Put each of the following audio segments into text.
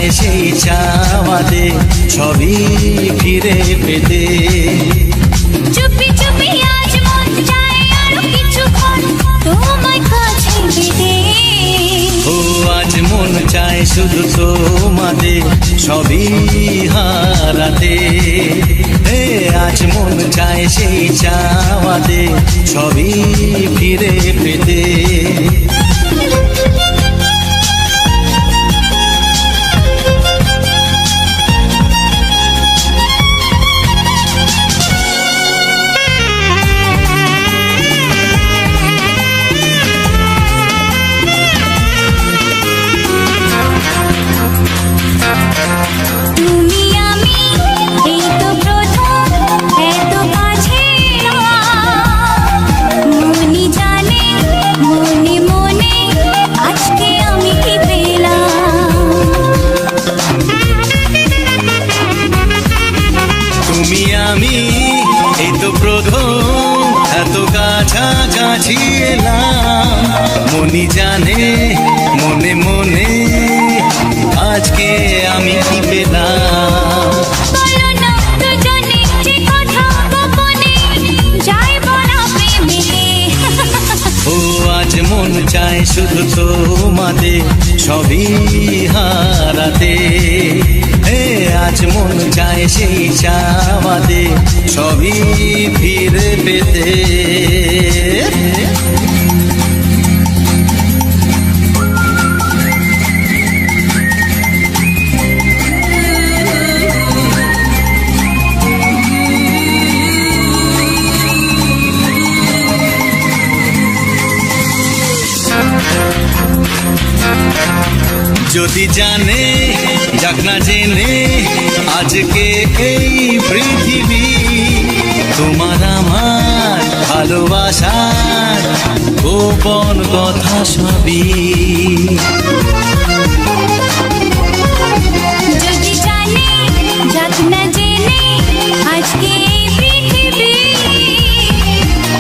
চায় সেই চাওয়াতে সবই ফিরে পেতে। চুপি চুপি আজ মন চায় আরো কিছুক্ষণ তোমার কাছে পেতে। ও আজ মন চায় শুধু তোমাদের সবই হারাতে। আজ মন চায় সেই চাওয়াতে সবই ফিরে পেতে। কাছাকাছি এলাম মনি জানে মনে মনে আজকে আমি কি পেলাম। ও আজ মন চায় শুধু তোমাদের সবই হারাতে। আজ মন চায় সেই চাওয়াতে সবই ফিরে পেতে। যদি জানে যাক না জেনে আজকে এই পৃথিবী তোমার আমার ভালোবাসার গোপন কথা সবই। যদি জানে যাক না জেনে আজকে এই পৃথিবী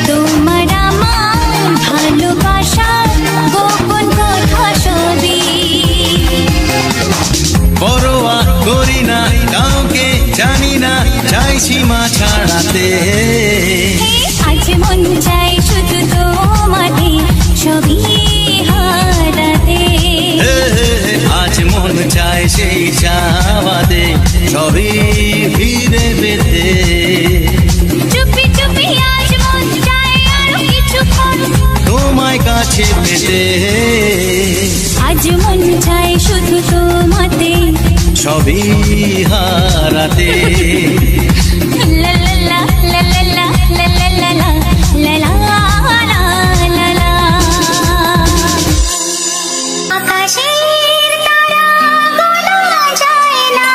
তোমার আমার ভালোবাসার গোপন কথা সবই। পরোয়া করি না কাউকে জানি না চাই সীমা ছাড়াতে। আজ মন চাই শুধু তোমাদের সবই হারাতে। আজ মন চায় সেই চাওয়াতে সবই ফিরে পেতে। চুপি চুপি আজ মন চায় আরো কিছুক্ষণ তোমায় কাছে পেতে। আজ মন চায় শুধু তোমাতে সবই হারাতে। লা লা লা লা লা লা লা লা লা লা লা লা লা। আকাশের তারা গোনা যায় না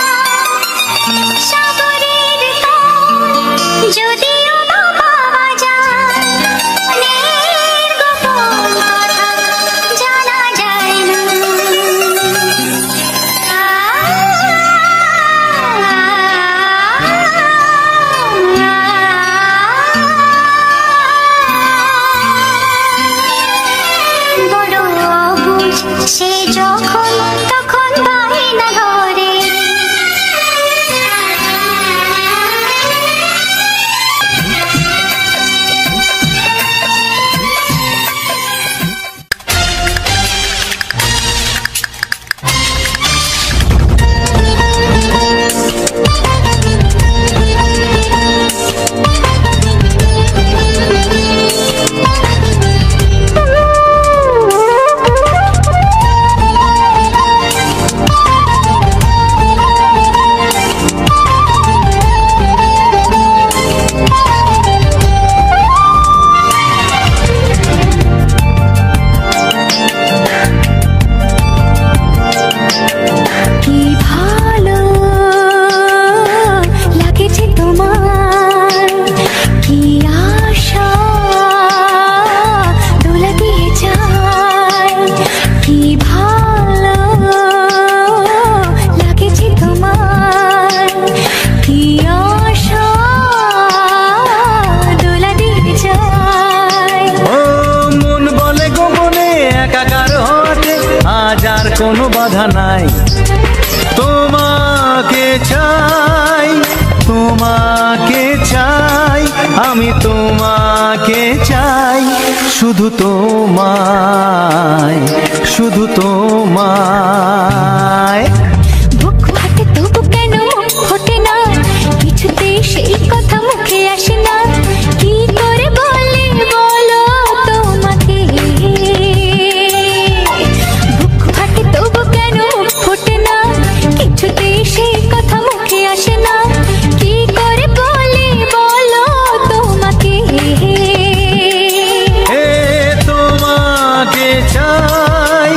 সাগরের তল যদিও বা পাওয়া যায় মনের গোপন কথা জানা যায় না। সে যখন তখন বাহিনা ধরে কোনো বাধা নাই। চাই, তোমাকে চাই, আমি তোমাকে চাই, শুধু তোমায়, শুধু তোমায়। বুক ফাটে তবু কেন মুখ ফোটে না, কিছুতে সেই কথা মুখে আসে না, কি করে বলি বলো তোমাকে। বুক ফাটে তবু কেন মুখ ফোটে না, কিছুতে সেই কথা মুখে আসে না, কি করে বলি বলো তোমাকে। হে তোমাকে চাই,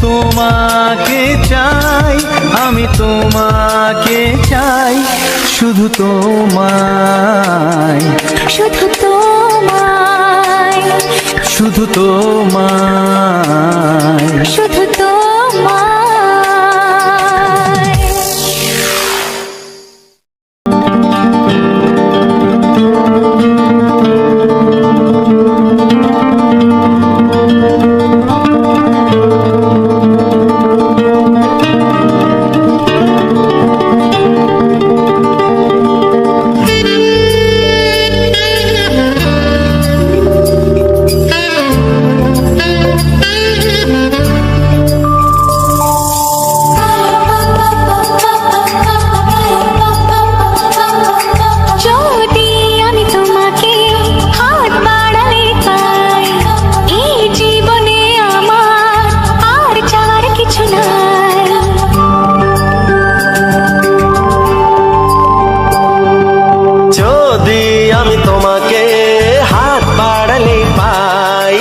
তোমাকে চাই, আমি তোমাকে চাই, শুধু তোমায়, শুধু তোমায়, শুধু তোমায়। শুধু তোমায়। যদি আমি তোমাকে হাত বাড়ালে পাই, এই জীবনে আমার আর চাওয়ার কিছু নাই। যদি আমি তোমাকে হাত বাড়ালে পাই,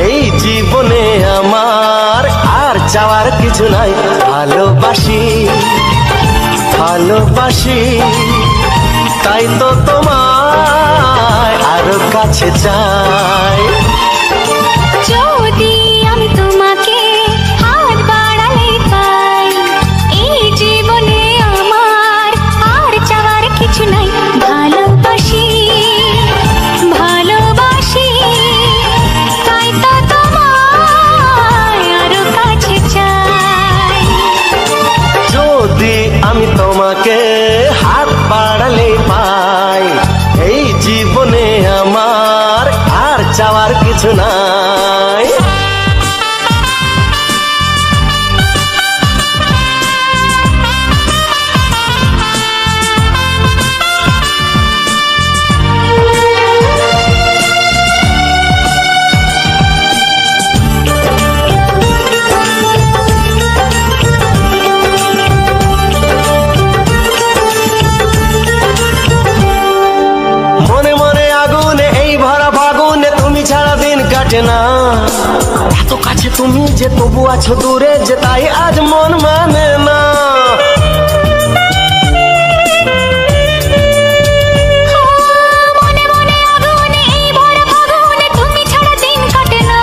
এই জীবনে আমার আর চাওয়ার কিছু নাই। ভালোবাসি, ভালোবাসি, তাই তো তোমায় আরো কাছে চাই। যদি আমি তোমাকে হাত বাড়ালে পাই, এই জীবনে আমার আর চাওয়ার কিছু নাই। ভালোবাসি, ভালোবাসি, তাই তো তোমায় আরো কাছে চাই। যদি আমি তোমাকে হাত বাড়ালে পাই, এই জীবনে আমার আর চাওয়ার কিছু নাই। মনে মনে আগুনে এই ভরা ফাগুনে তুমি ছাড়া দিন কাটে না। এত কাছে তুমি যে তবু আছো দূরে, যে তাই আজ মন মানে না। মনে মনে আগুনে এই ভরা ফাগুনে তুমি ছাড়া দিন কাটে না।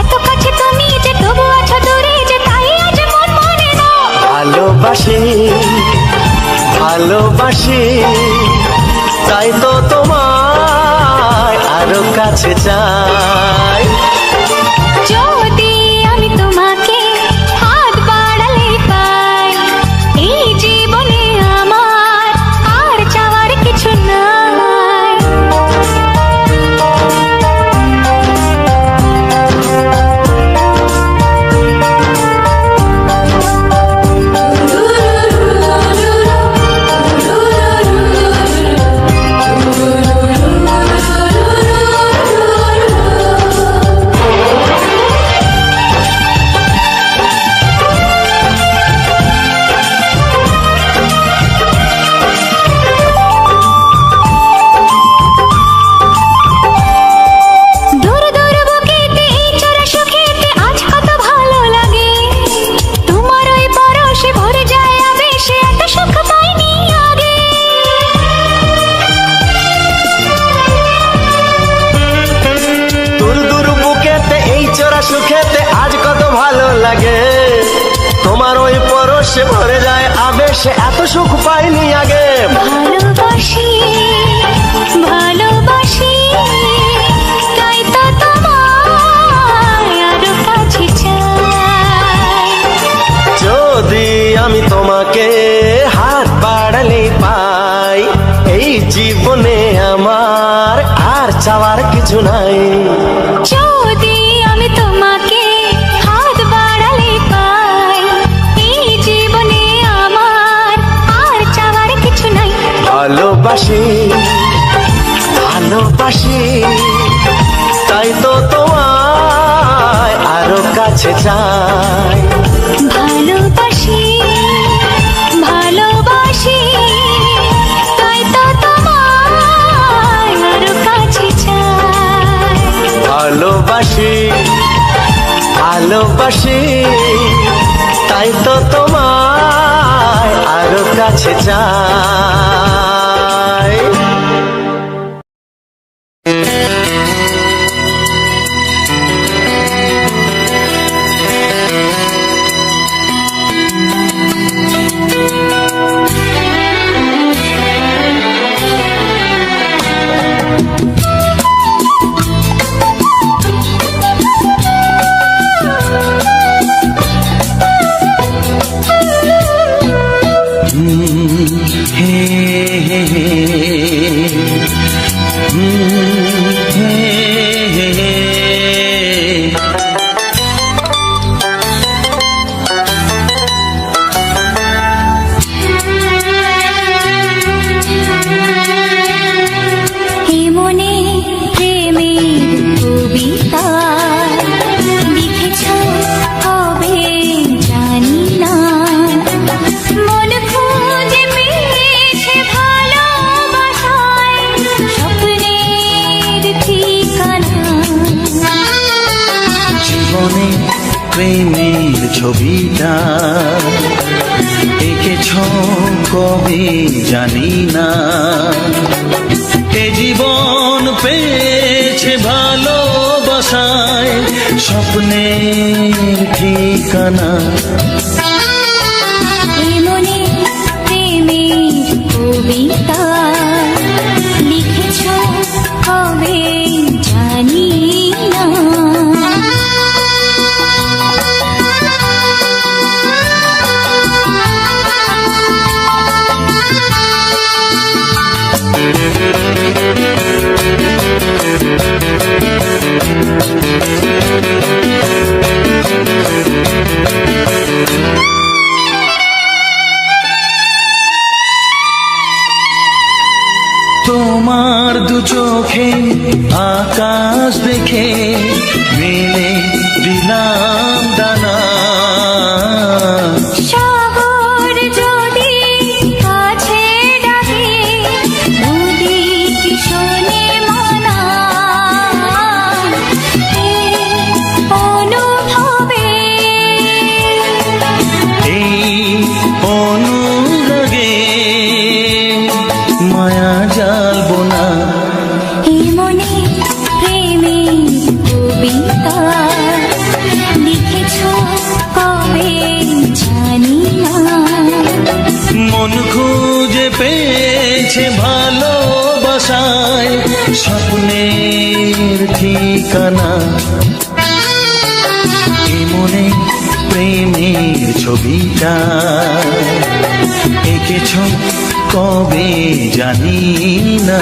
এত কাছে তুমি যে তবু আছো দূরে, যে তাই আজ মন মানে না। ভালোবাসি, ভালোবাসি, তাই তো তোমায় আরো কাছে চাই। যদি আমি তোমাকে হাত বাড়ালে পাই, এই জীবনে আমার আর চাওয়ার কিছু নাই। দূর দূর বুকেতে এই চোরা সুখেতে আজ কত ভালো লাগে, তোমার ওই পরশে ভরে যায় আবেশে, এত সুখ পাইনি আগে। দূর দূর বুকেতে এই চোরা সুখেতে আজ কত ভালো লাগে, তোমার ওই পরশে ভরে যায় আবেশে, এত সুখ পাইনি আগে। ভালোবাসি, ভালোবাসি, তাই তো তোমায় আরো কাছে চাই। যদি আমি তোমাকে হাত চাওয়ার কিছু নাই। যদি আমি তোমাকে হাত বাড়ালে পাই, এই জীবনে আমার আর চাওয়ার কিছু নাই। ভালোবাসি ভালোবাসি, তাই তো তোমায় আরো কাছে চাই। ভালোবাসি ভালোবাসি, তাই তো তোমায় আরো কাছে চাই। ভালোবাসি ভালোবাসি, তাই তো তোমায় আরো কাছে চাই। প্রেমের ছবিটা এঁকেছ কবে জানি না, এ জীবন পেয়েছে ভালোবাসায় স্বপ্নের ঠিকানা। মনে প্রেমের কবিতা লিখেছ কবে জানি না। তোমার দু চোখে আকাশ দেখে মেলে দিলাম দানা। সাগর যদি কাছে ডাকে নদী কি শোনে মানা, অনুভবে এই অনুরাগে মায়া জালবো না। মনে প্রেমের কবিতা লিখেছ কবে জানি না। মন খুঁজে পেয়েছে ভালোবাসায় স্বপ্নের ঠিকানা। এ মনে প্রেমের ছবিটা এঁকেছ কবে জানি না।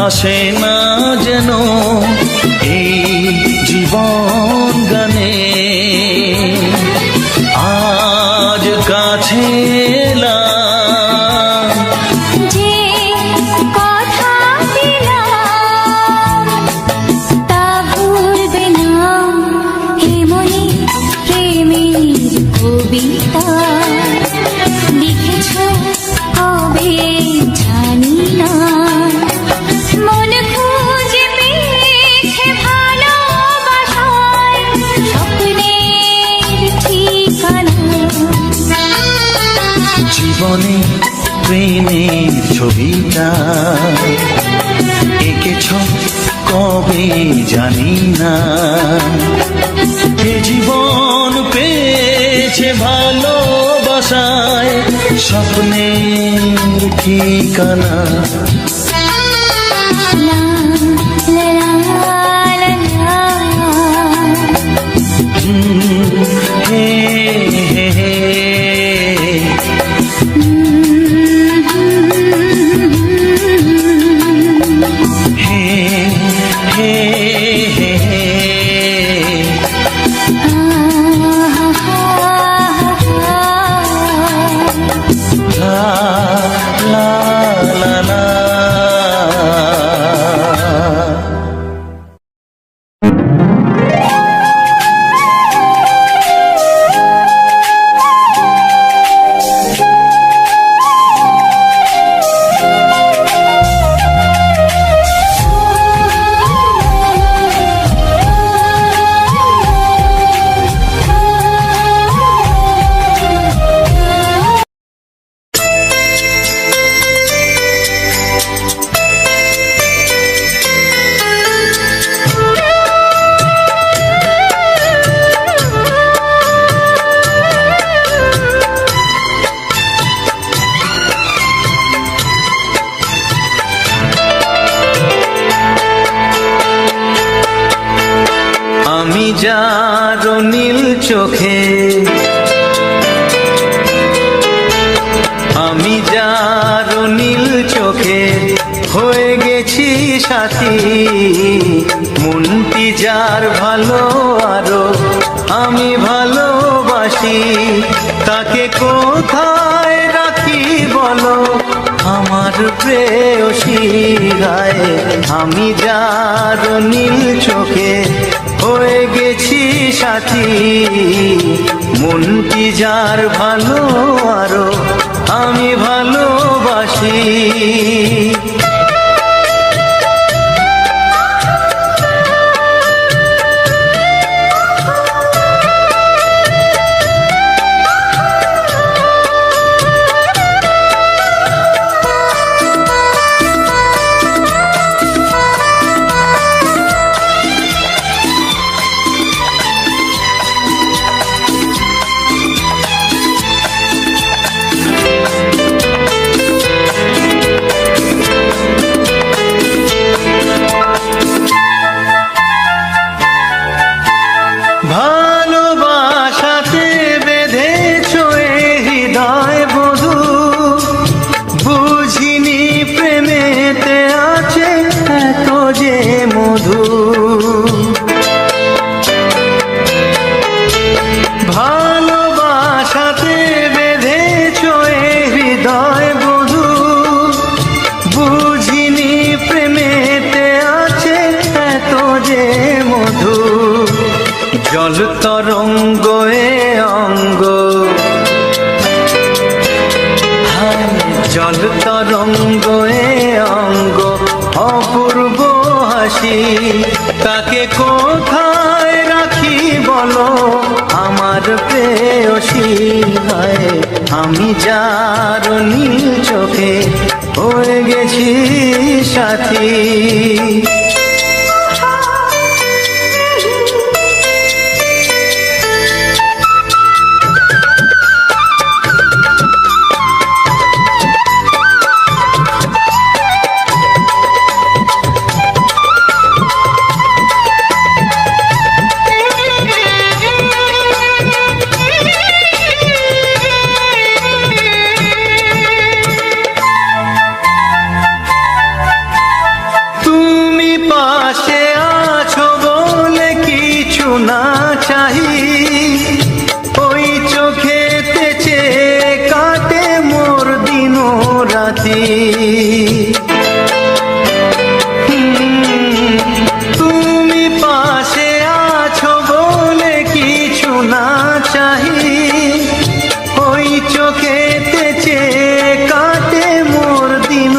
আসে না যেন এই জীবন গানে, আজ কাছে এলাম যে কথা দিলাম তা ভুলবে না। হে মনে প্রেমের কবিতা লিখেছ জীবনে প্রেমের ছবিটা এঁকেছ কবে জানি না, এ জীবন পেয়েছে ভালোবাসায় স্বপ্নের ঠিকানা। লা লা লা লা হে হে হে হে হে হে লা লা লা লা। আমি যার নীল চোখে, আমি যার নীল চোখে হয়ে গেছি সাথী, মনটি যার ভালো আরো আমি ভালোবাসি, তাকে কোথায় রাখি বলো আমার প্রেয়সী গায়ে। আমি যার নীল চোখে হয়ে গেছি সাথী, মনটি যার ভালো আরো আমি ভালোবাসি। ভালোবাসাতে বেঁধেছ এ হৃদয় বধূ, বুঝিনি প্রেমেতে আছে এত যে মধু। ভালোবাসাতে বেঁধেছ এ হৃদয় বধূ, বুঝিনি প্রেমেতে আছে এত যে মধু। জল তরঙ্গ এ অঙ্গ, হায় জল তরঙ্গ এ অঙ্গ অপূর্ব হাসি, তাকে কোথায় রাখি বলো আমার প্রেয়সী গায়ে। আমি যার নীল চোখে হয়ে গেছি সাথী। পাশে আছো বলে কিছু না চাহি, ওই চোখেতে চেয়ে কাটে মোর দিন রাতি। তুমি পাশে আছো বলে কিছু না চাহি, ওই চোখেতে চেয়ে কাটে মোর দিন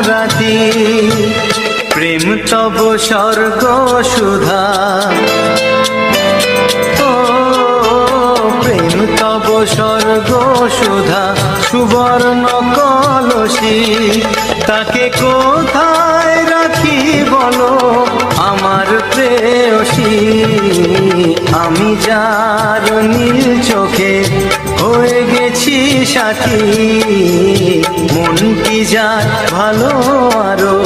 রাতি। প্রেম তব স্বর্গ সুধা, ও প্রেম তব স্বর্গ সুধা সুবর্ণ কলসি, তাকে কোথায় রাখি বলো আমার প্রেয়সী। আমি যার নীল চোখে হয়ে গেছি সাথী, মন কি যার ভালো আরো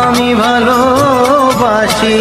আমি ভালোবাসি।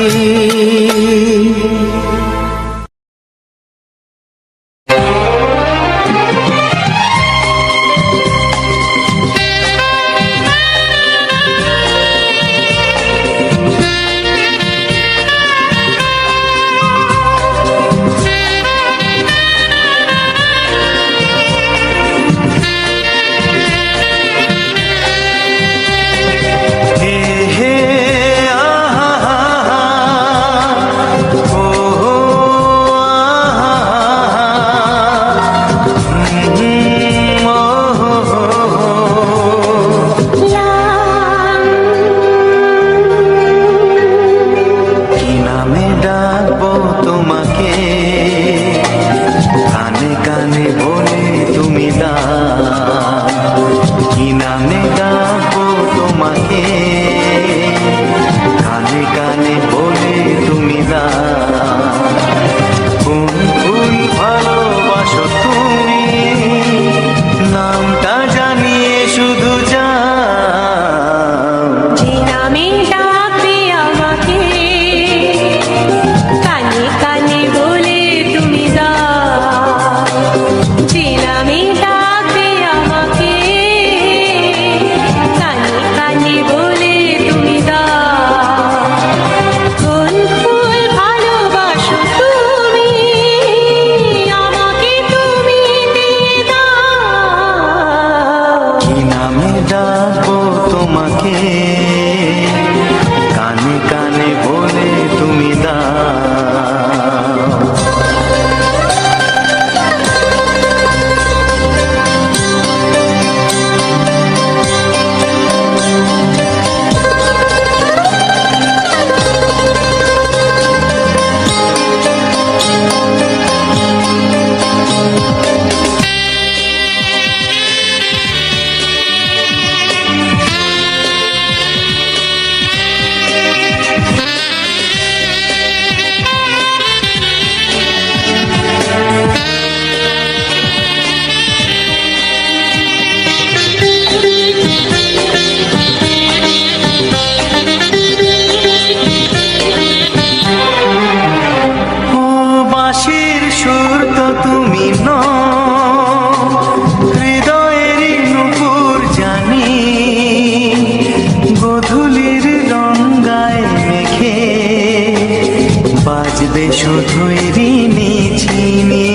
শুধুই ঋণী চিনি।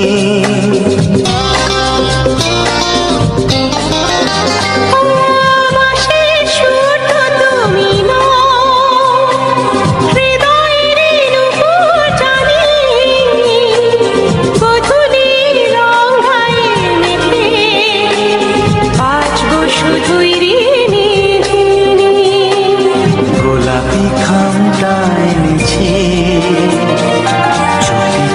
গোলাপি খামটা এনেছি, চুপি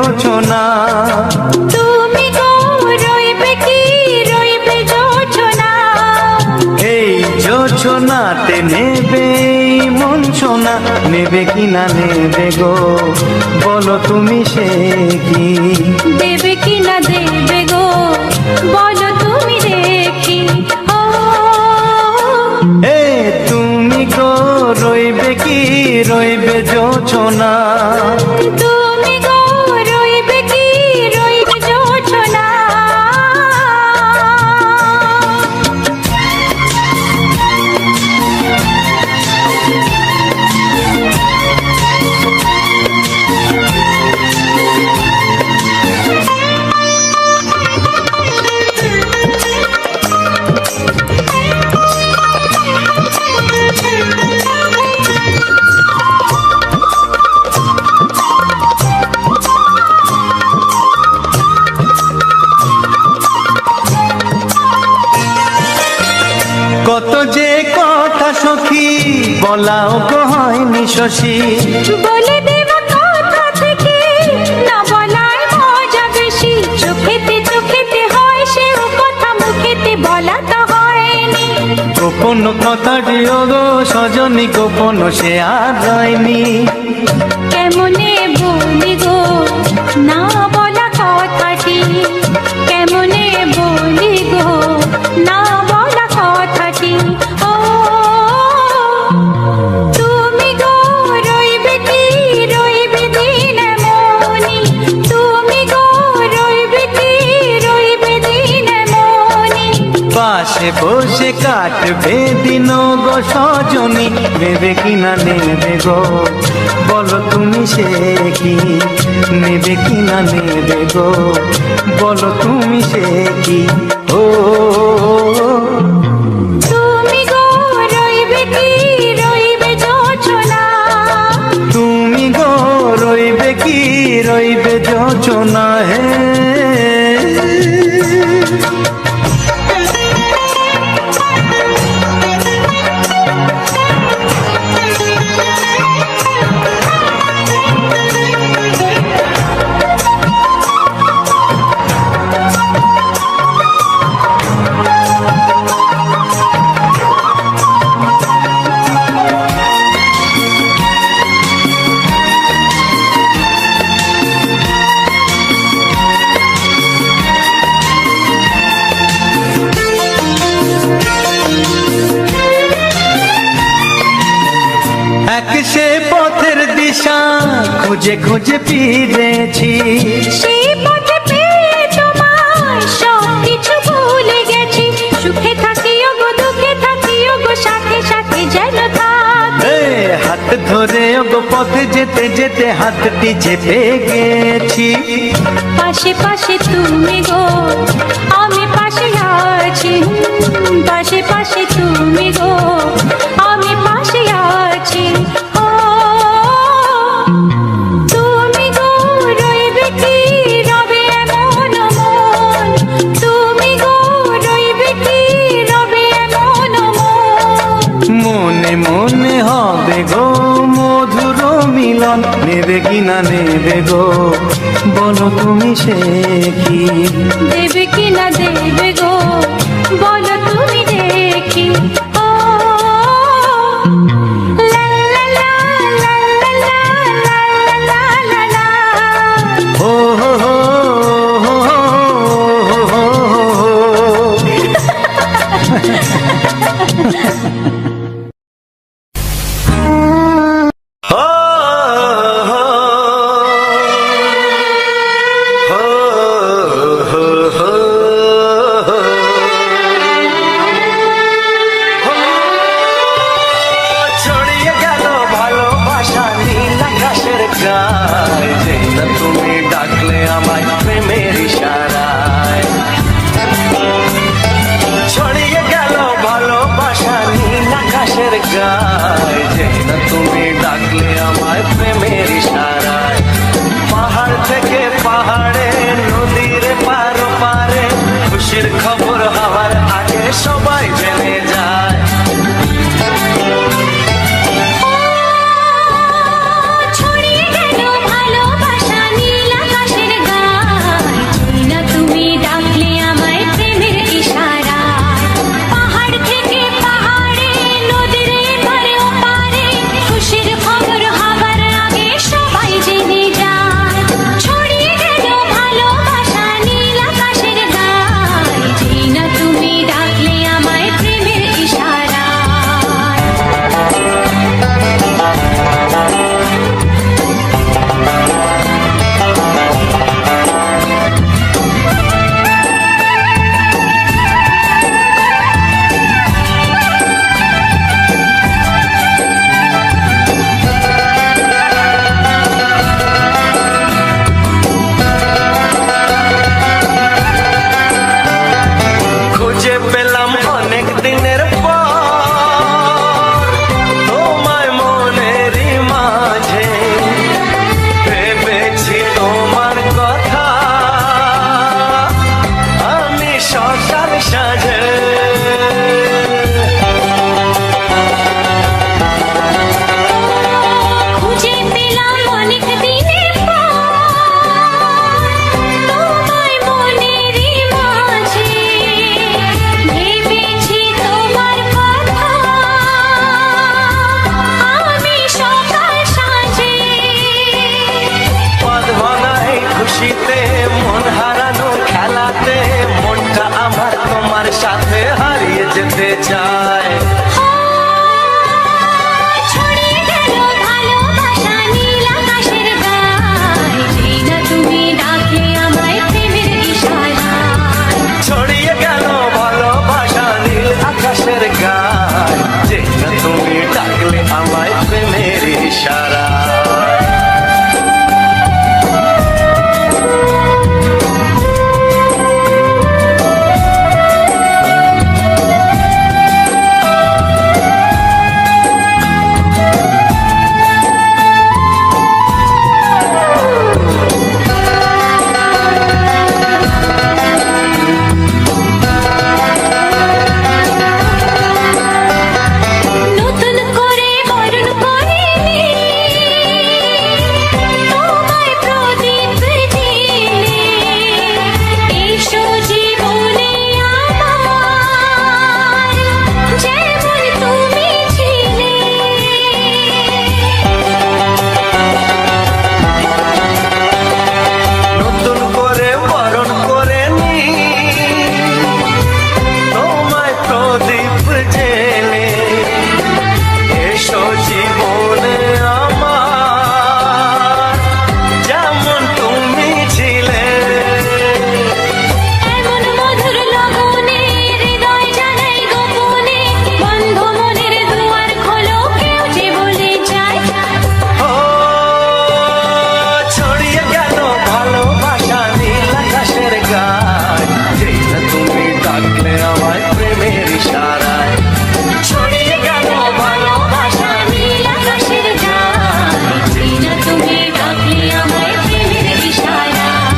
জোছনা। তুমি গো রইবে কি রইবে জোছনা, এই জোছনাতে নেবে এই মন সোনা, নেবে কি না নেবে গো বলো তুমি সে কি? দেবে কি না দেবে গো বলো তুমি দেখি। ও এ তুমি গো রইবে কি রইবে জোছনা। তুমি গো রইবে কি রইবে জোছনা। কত যে কথা সখী বলাও গো হয়নি শশী। বলে দেব কথা থেকে না বলার মজা বেশি, চোখেতে হয় সেও কথা মুখেতে বলা তো হয়নি। গোপন কথা দিও গো সজনী গোপন সে আর রয়নি। কেমনে বলি গো না বলা কথাটি, কেমনে বলি গো না বলা কথাটি। ও তুমি গো রইবে কি রইবে দিন মনি, তুমি গো রইবে কি রইবে দিন মনি। পাশে বসে কাটবে দিন গো সজনী, নেবে কি না নেবে গো বলো তুমি সে কি? নেবে কি না নেবে গো বলো তুমি সে কি? ও তুমি গো রইবে কি রইবে জোছনা, তুমি গো রইবে কি রইবে জোছনা। হে এক সে পথের দিশা খুঁজে খুঁজে ফিরেছি। সেই পথে পেয়ে তোমায় সব কিছু ভুলে গেছি। সুখে থাকিও গো দুঃখে থাকিও গো সাথে সাথে যেন থাক। এ হাত ধরে গো পথে যেতে যেতে হাতটি চেপে গেছি। পাশে পাশে তুমি গো আমি পাশে আছি, পাশে পাশে তুমি গো আমি পাশে আছি। ও তুমি গো রইবে কি রবে এমন মন, তুমি গো রইবে কি রবে এমন মন। মনে মনে হবে গো মধুর মিলন, নেবে কি না নেবে গো বলো তুমি সে কি? দেবে কি না দেবে গো বলো তুমি দেখি। ও লা লা লা লা লা লা লা লা লা। ও হো হো হো হো হো ছড়িয়ে গেল ভালোবাসা নীল আকাশের গায়ে, যেটা তুমি ডাকলে আমায় প্রেমের ইশারায়। ছড়িয়ে গেল ভালোবাসা নীল আকাশের গায়ে, যেটা তুমি ডাকলে আমায় প্রেমের ইশারায়। পাহাড় থেকে পাহাড়ে নদীর পার পারে খুশির খবর হওয়ার আগে সবাই জেনে যায়। ছড়িয়ে গেল ভালোবাসা নীল আকাশে মন হারানো খেলাতে মনটা আমার তোমার সাথে হারিয়ে যেতে চায়। ছড়িয়ে গেল ভালোবাসা নীল আকাশের গায়ে, যেই না তুমি ডাকলে আমায় প্রেমের ইশারায়। ছড়িয়ে গেল ভালোবাসা নীল আকাশের গায়, যে না তুমি ডাকলে আমায় প্রেমের ইশারা। নতুন করে বরণ করে নে, তোমায় প্রদীপ জেলে, এসো জীবনে আমার, যেমন তুমি ছিলে। নতুন করে বরণ করে নি তোমায় প্রদীপ জেলে, এসো জীবনে আমার, যেমন তুমি ছিলে। এমন মধুর লগনে হৃদয় জানাই গোপনে, বন্ধ মনের দুয়ার খোলো, কেউ যে বলে যায়। ও ছড়িয়ে গেল ভালোবাসা নীল আকাশের গায়, যেই না তুমি ডাকলে আমায় প্রেমের ইশারায়। ছড়িয়ে গেল ভালোবাসা নীল আকাশের গায়ে, যেই না তুমি ডাকলে আমায় প্রেমের ইশারায়।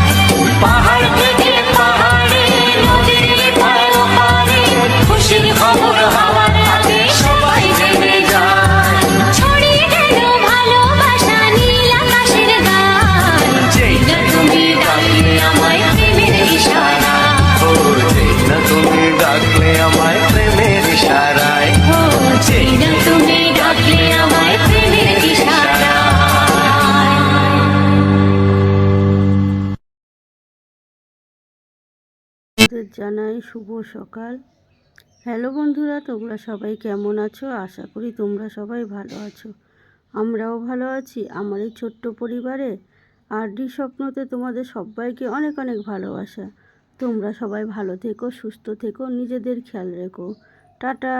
পাহাড় থেকে পাহাড়ে, নদীর এপার ওপারে, খুশির খবর হাওয়ার হাতে সবাই জেনে যায়। ছড়িয়ে গেল ভালোবাসা নীল আকাশের গায়ে, যেই না তুমি ডাকলে আমায় প্রেমের ইশারায়। ও যেই না তুমি ডাকলে আমায় প্রেমের ইশারায়। ও যেই না তুমি ডাকলে আমায় প্রেমের ইশারায়। আপনাদের জানাই শুভ সকাল। হ্যালো বন্ধুরা, তোমরা সবাই কেমন আছো? আশা করি তোমরা সবাই ভালো আছো। আমরাও ভালো আছি। আমার এই ছোট্ট পরিবারে আরডি স্বপ্নতে তোমাদের সবাইকে অনেক অনেক ভালোবাসা। তোমরা সবাই ভালো থেকো, সুস্থ থেকো, নিজেদের খেয়াল রেখো। টাটা।